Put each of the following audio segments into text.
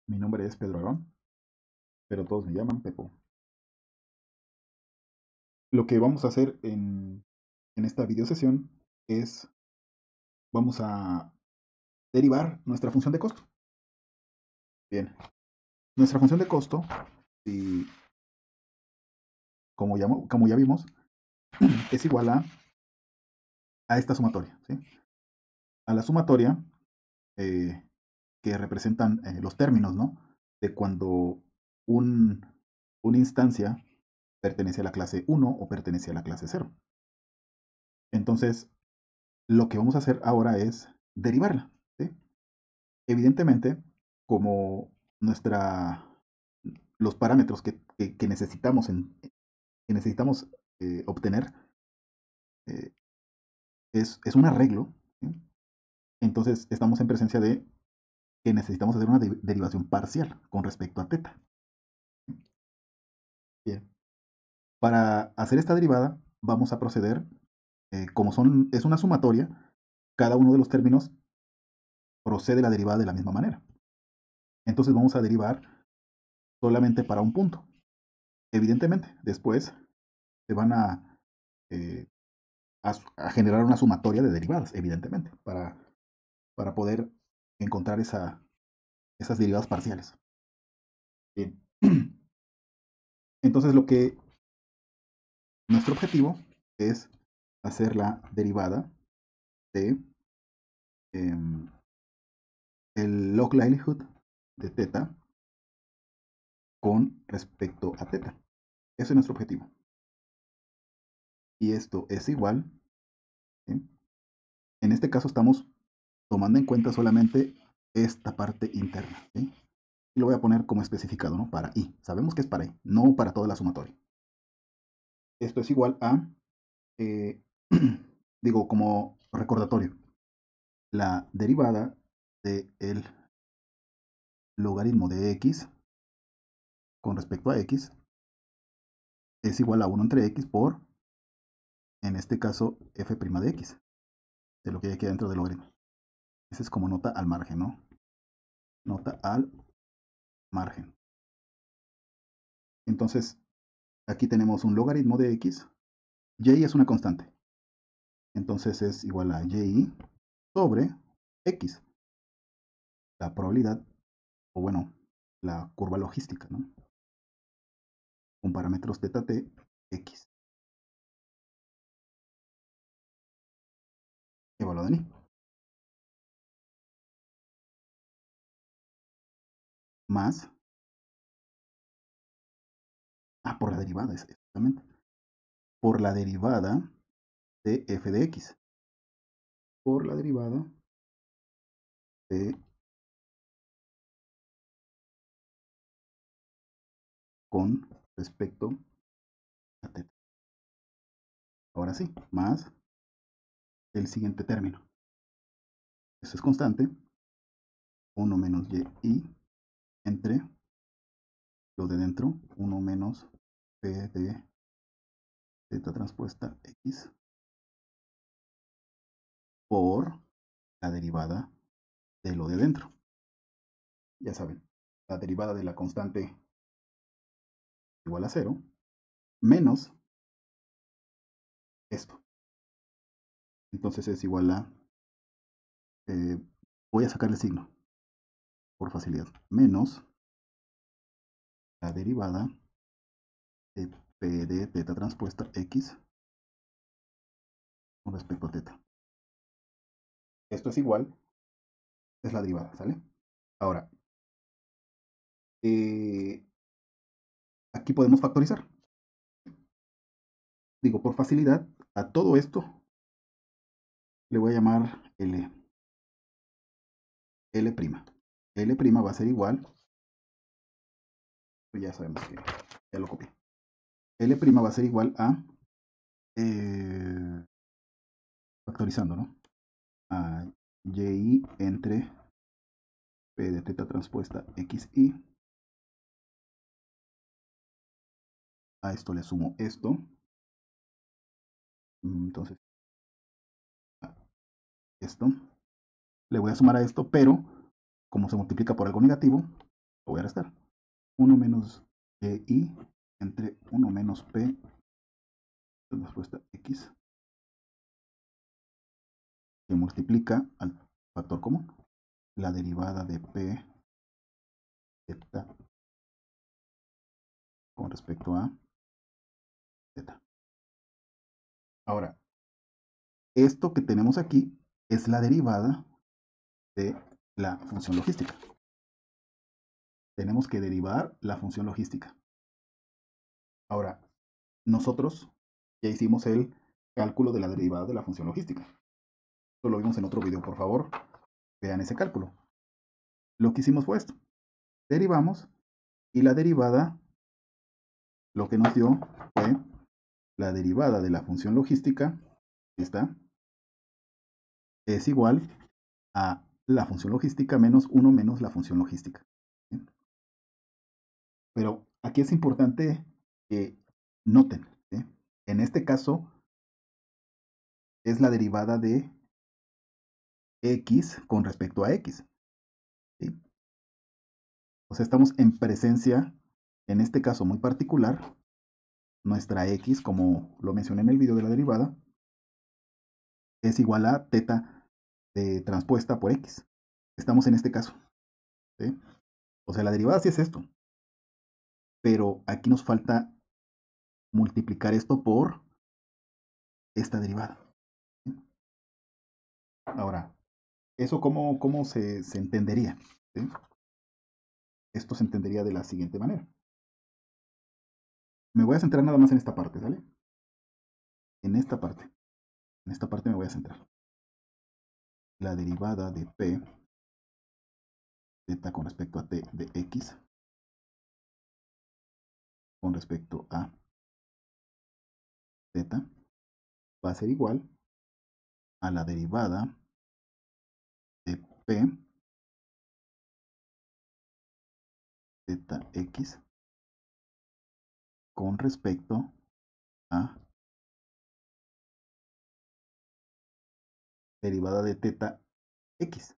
Mi nombre es Pedro Arón, pero todos me llaman Pepo. Lo que vamos a hacer en esta videosesión es, vamos a derivar nuestra función de costo. Bien, nuestra función de costo, y como ya vimos, es igual a esta sumatoria, ¿sí? A la sumatoria eh, que representan los términos, ¿no? De cuando una instancia pertenece a la clase 1 o pertenece a la clase 0. Entonces, lo que vamos a hacer ahora es derivarla, ¿sí? Evidentemente, como nuestra, los parámetros que necesitamos, que necesitamos obtener eh, es un arreglo, ¿sí? Entonces estamos en presencia de que necesitamos hacer una derivación parcial con respecto a teta. Bien. Para hacer esta derivada vamos a proceder, como es una sumatoria, cada uno de los términos procede la derivada de la misma manera. Entonces vamos a derivar solamente para un punto. Evidentemente, después se van eh, a generar una sumatoria de derivadas, evidentemente, para poder encontrar esas derivadas parciales. Bien. Entonces, nuestro objetivo es hacer la derivada de el log likelihood de teta con respecto a teta. Ese es nuestro objetivo. Y esto es igual, ¿sí? En este caso estamos tomando en cuenta solamente esta parte interna, ¿sí? Y lo voy a poner como especificado, ¿no? Para i. Sabemos que es para i, no para toda la sumatoria. Esto es igual a, eh, digo, como recordatorio, la derivada del logaritmo de x con respecto a x es igual a 1 entre x por, en este caso, f' de x, de lo que hay aquí dentro del logaritmo. Esa es como nota al margen, ¿no? Nota al margen. Entonces, aquí tenemos un logaritmo de x. Y es una constante. Entonces es igual a y sobre x. La probabilidad, o bueno, la curva logística, ¿no? Con parámetros teta t, x. Evaluado en i. Más, por la derivada, exactamente. Por la derivada de f de x. Por la derivada de con respecto a teta. Ahora sí, más el siguiente término. Esto es constante. 1 menos y entre lo de dentro. 1 menos p de teta transpuesta x por la derivada de lo de dentro. Ya saben, la derivada de la constante igual a 0 menos esto. Entonces es igual a, voy a sacar el signo por facilidad, menos la derivada de p de teta transpuesta x con respecto a teta. Esto es igual, es la derivada, ¿sale? Ahora, aquí podemos factorizar. Digo, por facilidad, a todo esto le voy a llamar L. L'. L' va a ser igual, pues ya sabemos que ya lo copié. L' va a ser igual a, factorizando, ¿no? A y entre p de teta transpuesta xy. A esto le sumo esto. Entonces, esto. Le voy a sumar a esto, pero como se multiplica por algo negativo, lo voy a restar. 1 menos y entre 1 menos p, la respuesta x, que multiplica al factor común, la derivada de p zeta con respecto a z. Ahora, esto que tenemos aquí es la derivada de la función logística. Tenemos que derivar la función logística. Ahora, nosotros ya hicimos el cálculo de la derivada de la función logística. Esto lo vimos en otro video, por favor. Vean ese cálculo. Lo que hicimos fue esto. Derivamos y la derivada, lo que nos dio fue la derivada de la función logística, esta, es igual a la función logística menos 1 menos la función logística. ¿Sí? Pero aquí es importante que noten, ¿sí? En este caso es la derivada de x con respecto a x. ¿Sí? O sea, estamos en presencia, en este caso muy particular, nuestra x, como lo mencioné en el video de la derivada, es igual a teta transpuesta por x. Estamos en este caso. ¿Sí? O sea, la derivada sí es esto. Pero aquí nos falta multiplicar esto por esta derivada. ¿Sí? Ahora, ¿eso cómo se entendería? ¿Sí? Esto se entendería de la siguiente manera. Me voy a centrar nada más en esta parte, ¿sale? En esta parte. En esta parte me voy a centrar. La derivada de p zeta con respecto a t de x con respecto a z va a ser igual a la derivada de p zeta x con respecto a derivada de teta x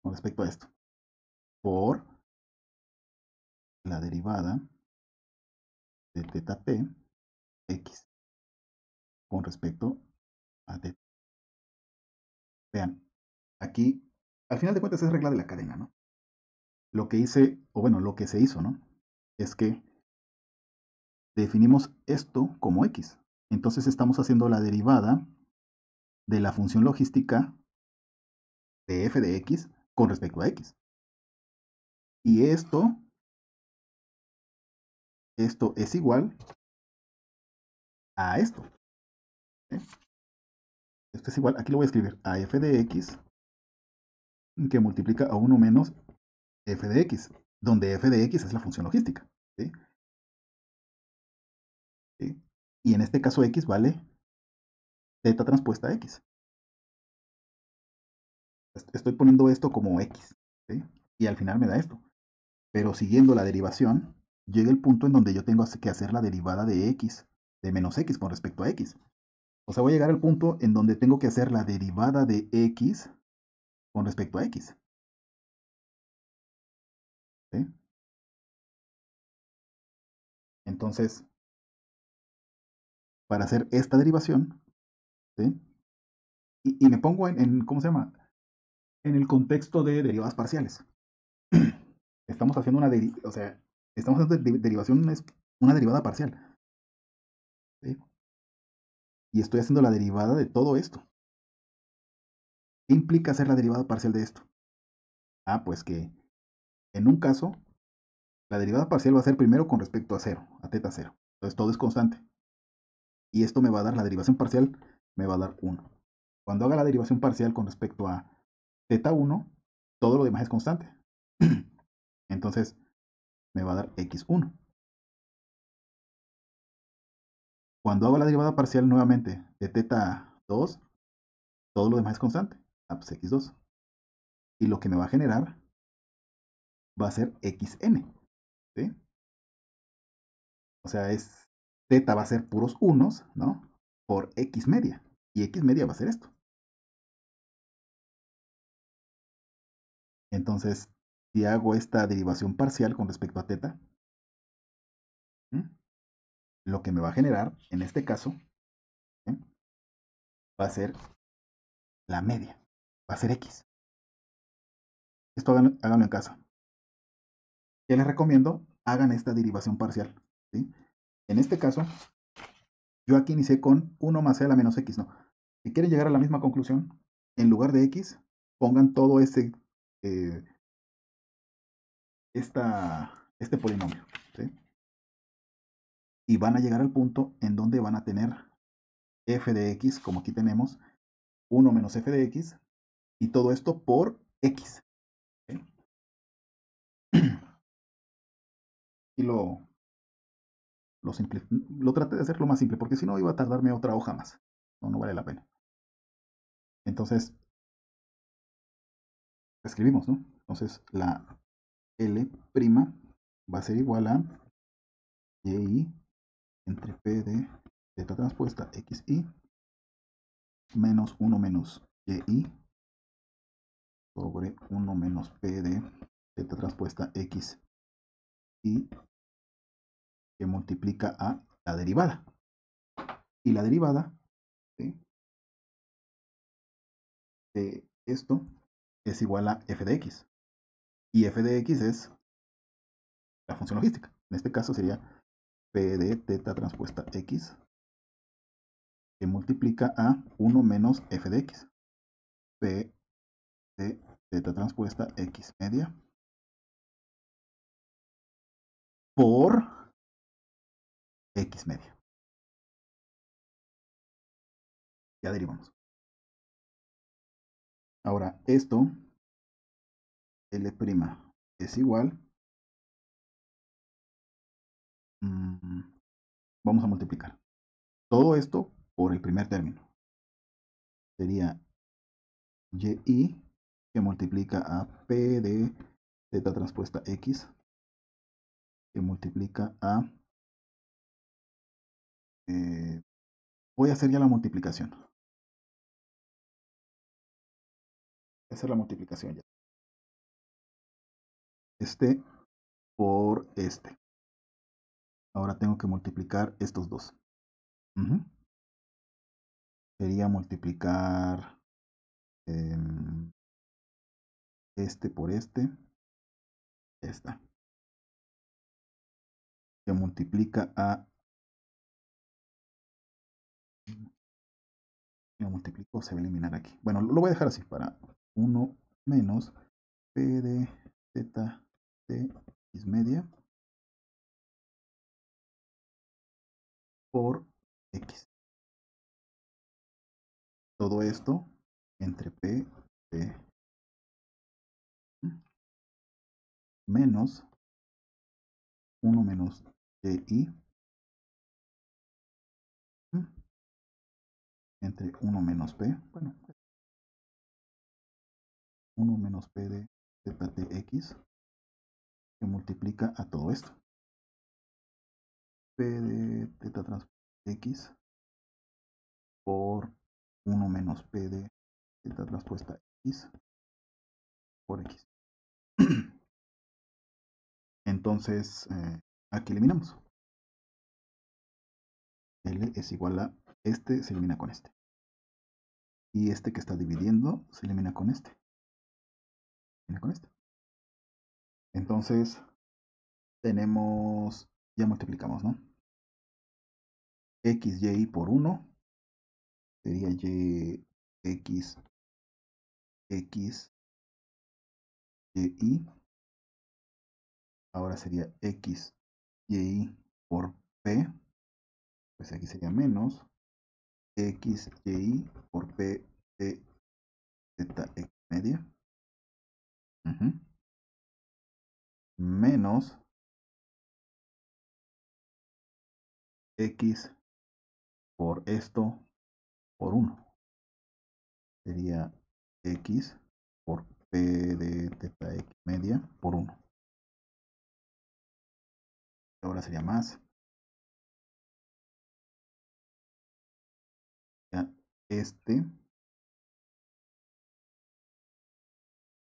con respecto a esto por la derivada de teta t x con respecto a t. Vean, aquí al final de cuentas es regla de la cadena, ¿no? Lo que hice, o bueno, lo que se hizo, ¿no? Es que definimos esto como x. Entonces estamos haciendo la derivada de la función logística de f de x con respecto a x. Y esto es igual a esto. ¿Sí? Esto es igual, aquí lo voy a escribir, a f de x que multiplica a 1 menos f de x, donde f de x es la función logística. ¿Sí? ¿Sí? Y en este caso x vale teta transpuesta a x. Estoy poniendo esto como x. ¿Sí? Y al final me da esto. Pero siguiendo la derivación, llega el punto en donde yo tengo que hacer la derivada de x, de menos x con respecto a x. O sea, voy a llegar al punto en donde tengo que hacer la derivada de x con respecto a x. ¿Sí? Entonces, para hacer esta derivación, ¿sí? Y me pongo ¿cómo se llama? En el contexto de derivadas parciales. Estamos haciendo o sea, estamos haciendo derivación, es una derivada parcial. ¿Sí? Y estoy haciendo la derivada de todo esto. ¿Qué implica hacer la derivada parcial de esto? Ah, pues que en un caso, la derivada parcial va a ser primero con respecto a 0, a teta 0. Entonces todo es constante. Y esto me va a dar, la derivación parcial me va a dar 1. Cuando haga la derivación parcial con respecto a teta 1, todo lo demás es constante. Entonces me va a dar x1. Cuando hago la derivada parcial nuevamente de teta 2, todo lo demás es constante. Ah, pues x2. Y lo que me va a generar va a ser xn. ¿Sí? O sea, teta va a ser puros unos, ¿no? Por x media. Y x media va a ser esto. Entonces, si hago esta derivación parcial con respecto a teta, lo que me va a generar, en este caso, va a ser la media, va a ser X. Esto háganlo en casa. ¿Qué les recomiendo? Hagan esta derivación parcial. ¿Sí? En este caso, yo aquí inicié con 1 más c a la menos x. No. Si quieren llegar a la misma conclusión, en lugar de x, pongan todo este polinomio. ¿Sí? Y van a llegar al punto en donde van a tener f de x, como aquí tenemos, 1 menos f de x, y todo esto por x. ¿Sí? Y lo traté de hacer lo más simple, porque si no iba a tardarme otra hoja más. No vale la pena. Entonces, escribimos, ¿no? Entonces, la L' va a ser igual a y entre P de teta transpuesta xi menos 1 menos y sobre 1 menos P de teta transpuesta x y que multiplica a la derivada. Y la derivada, ¿sí?, de esto es igual a f de x. Y f de x es la función logística. En este caso sería P de teta transpuesta x que multiplica a 1 menos f de x. P de teta transpuesta x media por x media. Ya derivamos. Ahora, esto, L' es igual. Vamos a multiplicar. Todo esto por el primer término. Sería y que multiplica a P de teta transpuesta x que multiplica a... voy a hacer ya la multiplicación. Voy a hacer la multiplicación ya. Este por este. Ahora tengo que multiplicar estos dos. Sería multiplicar este por este. Ya está. Que multiplica a... Lo multiplico, se va a eliminar aquí. Bueno, lo voy a dejar así para 1 menos P de teta de x media por x. Todo esto entre P de menos 1 menos y entre 1 menos P, bueno, 1 menos P de teta de x que multiplica a todo esto. P de teta trans x por 1 menos P de teta transpuesta x por x. Entonces, aquí eliminamos. L es igual a este, se elimina con este. Y este que está dividiendo se elimina con este. Se elimina con este. Entonces, tenemos, ya multiplicamos, ¿no? XY por 1 sería Y, X, X, Y. Ahora sería X, Y por P. Pues aquí sería menos X, Y por P de teta X media. Menos X por esto por 1. Sería X por P de teta X media por 1. Ahora sería más. Ya este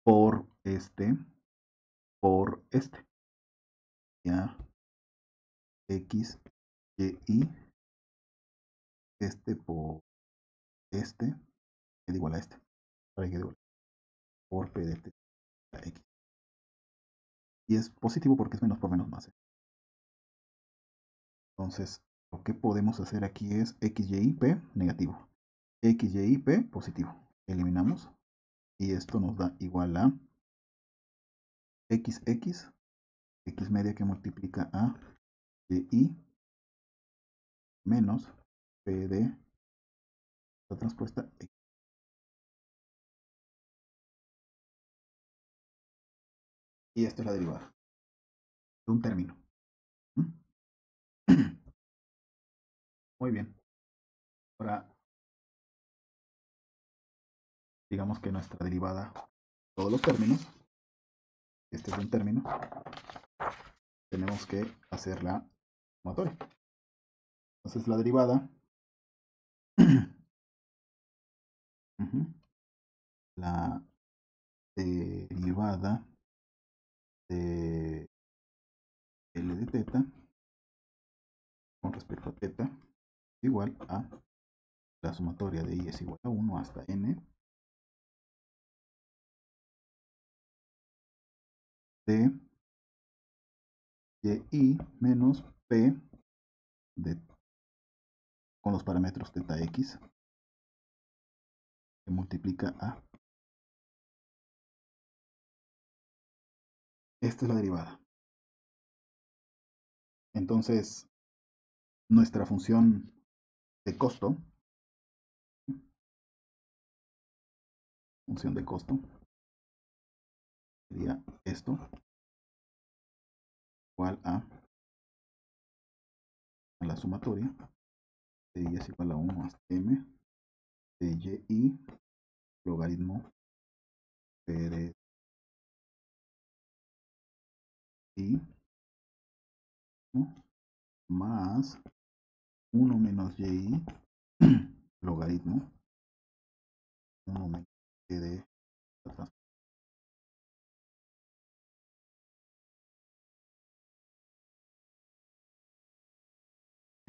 por este por este. Ya X, Y, este por este, que igual a este. Para que igual por P de teta X. Y es positivo porque es menos por menos más. Entonces, lo que podemos hacer aquí es X, Y, P negativo. X, Y, P positivo. Eliminamos. Y esto nos da igual a X, X media que multiplica a Y menos P de la transpuesta X. Y esto es la derivada de un término. Muy bien. Ahora, digamos que nuestra derivada, todos los términos, este es un término, tenemos que hacer la sumatoria. Entonces la derivada, la derivada de L de teta con respecto a teta es igual a la sumatoria de I es igual a 1 hasta N de Y menos P de, con los parámetros teta X que multiplica a. Esta es la derivada. Entonces, nuestra función de costo, sería esto, igual a la sumatoria de Y es igual a 1 hasta M de Y logaritmo P de Y más 1 menos Y logaritmo 1 menos P de la transformación.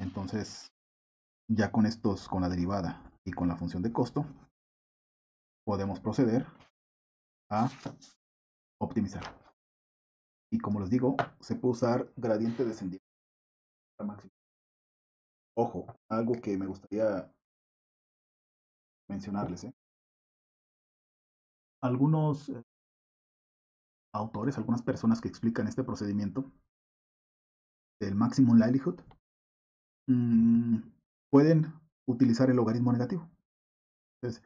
Entonces, ya con estos, con la derivada y con la función de costo, podemos proceder a optimizar. Y como les digo, se puede usar gradiente descendiente. Ojo, algo que me gustaría mencionarles. Algunos autores, algunas personas que explican este procedimiento del maximum likelihood, pueden utilizar el logaritmo negativo. Entonces,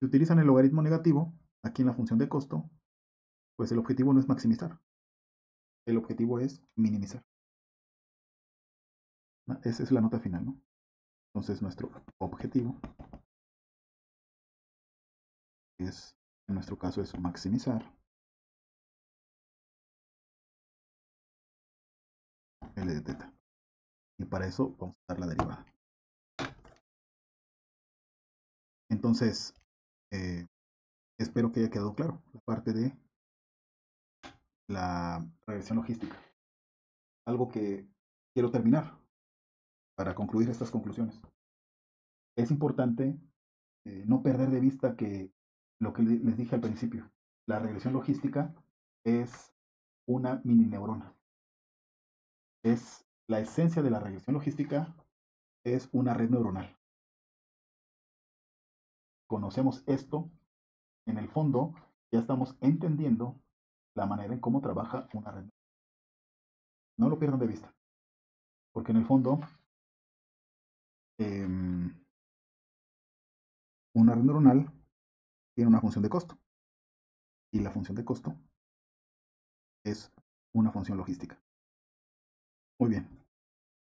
si utilizan el logaritmo negativo, aquí en la función de costo, pues el objetivo no es maximizar. El objetivo es minimizar. Esa es la nota final, ¿no? Entonces, nuestro objetivo es, en nuestro caso, es maximizar L de teta. Y para eso vamos a dar la derivada. Entonces, espero que haya quedado claro la parte de la regresión logística. Algo que quiero terminar para concluir estas conclusiones. Es importante no perder de vista que lo que les dije al principio, la regresión logística es una mini neurona. Es la esencia de la regresión logística, es una red neuronal. Conocemos esto, en el fondo ya estamos entendiendo la manera en cómo trabaja una red. No lo pierdan de vista, porque en el fondo una red neuronal tiene una función de costo y la función de costo es una función logística. Muy bien,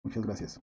muchas gracias.